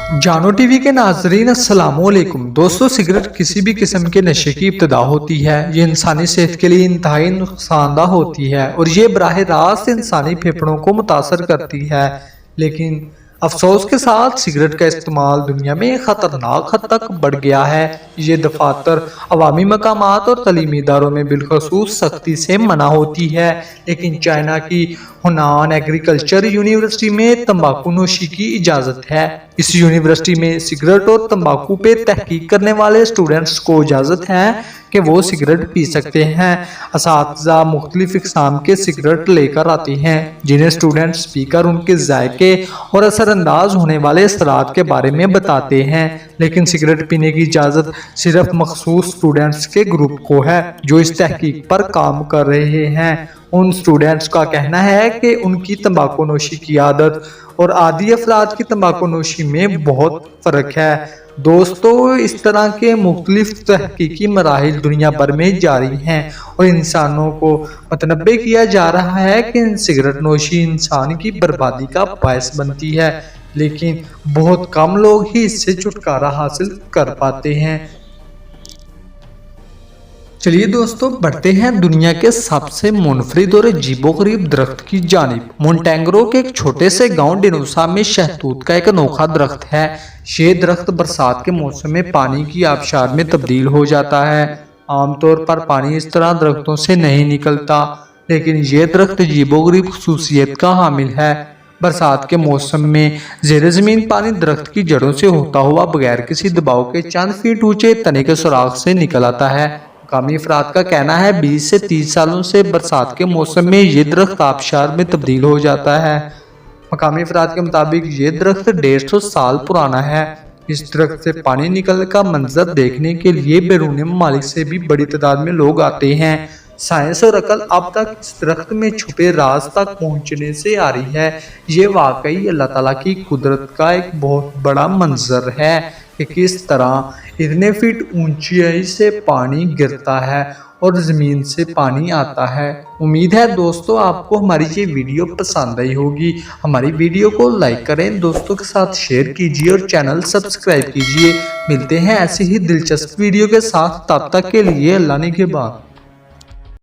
جانو T V کے ناظرین السلام علیکم دوستو، سگریٹ کسی بھی قسم کے نشے کی ابتدا ہوتی ہے۔ یہ انسانی صحت کے لیے انتہائی نقصان دہ ہوتی ہے اور یہ براہ راست انسانی پھیپھڑوں کو متاثر کرتی ہے، لیکن افسوس کے ساتھ سگریٹ کا استعمال دنیا میں خطرناک حد تک بڑھ گیا ہے۔ یہ دفاتر، عوامی مقامات اور تعلیمی اداروں میں بالخصوص سختی سے منع ہوتی ہے، لیکن چائنا کی ہنان ایگریکلچر یونیورسٹی میں تمباکو نوشی کی اجازت ہے۔ اس یونیورسٹی میں سگریٹ اور تمباکو پہ تحقیق کرنے والے اسٹوڈنٹس کو اجازت ہے کہ وہ سگریٹ پی سکتے ہیں۔ اساتذہ مختلف اقسام کے سگریٹ لے کر آتے ہیں جنہیں اسٹوڈنٹس پی کر ان کے ذائقے اور اثر انداز ہونے والے اثرات کے بارے میں بتاتے ہیں، لیکن سگریٹ پینے کی اجازت صرف مخصوص اسٹوڈنٹس کے گروپ کو ہے جو اس تحقیق پر کام کر رہے ہیں۔ ان اسٹوڈنٹس کا کہنا ہے کہ ان کی تمباکو نوشی کی عادت اور عادی افراد کی تمباکو نوشی میں بہت فرق ہے۔ دوستو، اس طرح کے مختلف تحقیقی مراحل دنیا بھر میں جاری ہیں اور انسانوں کو متنبہ کیا جا رہا ہے کہ سگریٹ نوشی انسان کی بربادی کا باعث بنتی ہے، لیکن بہت کم لوگ ہی اس سے چھٹکارا حاصل کر پاتے ہیں۔ چلیے دوستو، بڑھتے ہیں دنیا کے سب سے منفرد اور عجیب و غریب درخت کی جانب۔ مونٹینگرو کے ایک چھوٹے سے گاؤں ڈینوسا میں شہتوت کا ایک انوکھا درخت ہے۔ یہ درخت برسات کے موسم میں پانی کی آبشار میں تبدیل ہو جاتا ہے۔ عام طور پر پانی اس طرح درختوں سے نہیں نکلتا، لیکن یہ درخت عجیب و غریب خصوصیت کا حامل ہے۔ برسات کے موسم میں زیر زمین پانی درخت کی جڑوں سے ہوتا ہوا بغیر کسی دباؤ کے چند فٹ اونچے تنے کے سوراخ سے نکل آتا ہے۔ مقامی افراد کا کہنا ہے 20 سے 30 سالوں سے برسات کے موسم میں یہ درخت آبشار میں تبدیل ہو جاتا ہے۔ مقامی افراد کے مطابق یہ درخت 150 سال پرانا ہے۔ اس درخت سے پانی نکلنے کا منظر دیکھنے کے لیے بیرون ممالک سے بھی بڑی تعداد میں لوگ آتے ہیں۔ سائنس اور عقل اب تک اس درخت میں چھپے راز تک پہنچنے سے آ رہی ہے۔ یہ واقعی اللہ تعالیٰ کی قدرت کا ایک بہت بڑا منظر ہے کہ کس طرح اتنے فٹ اونچائی سے پانی گرتا ہے اور زمین سے پانی آتا ہے۔ امید ہے دوستو آپ کو ہماری یہ ویڈیو پسند آئی ہوگی۔ ہماری ویڈیو کو لائک کریں، دوستوں کے ساتھ شیئر کیجیے اور چینل سبسکرائب کیجیے۔ ملتے ہیں ایسی ہی دلچسپ ویڈیو کے ساتھ، تب تک کے لیے اللہ نگہبان۔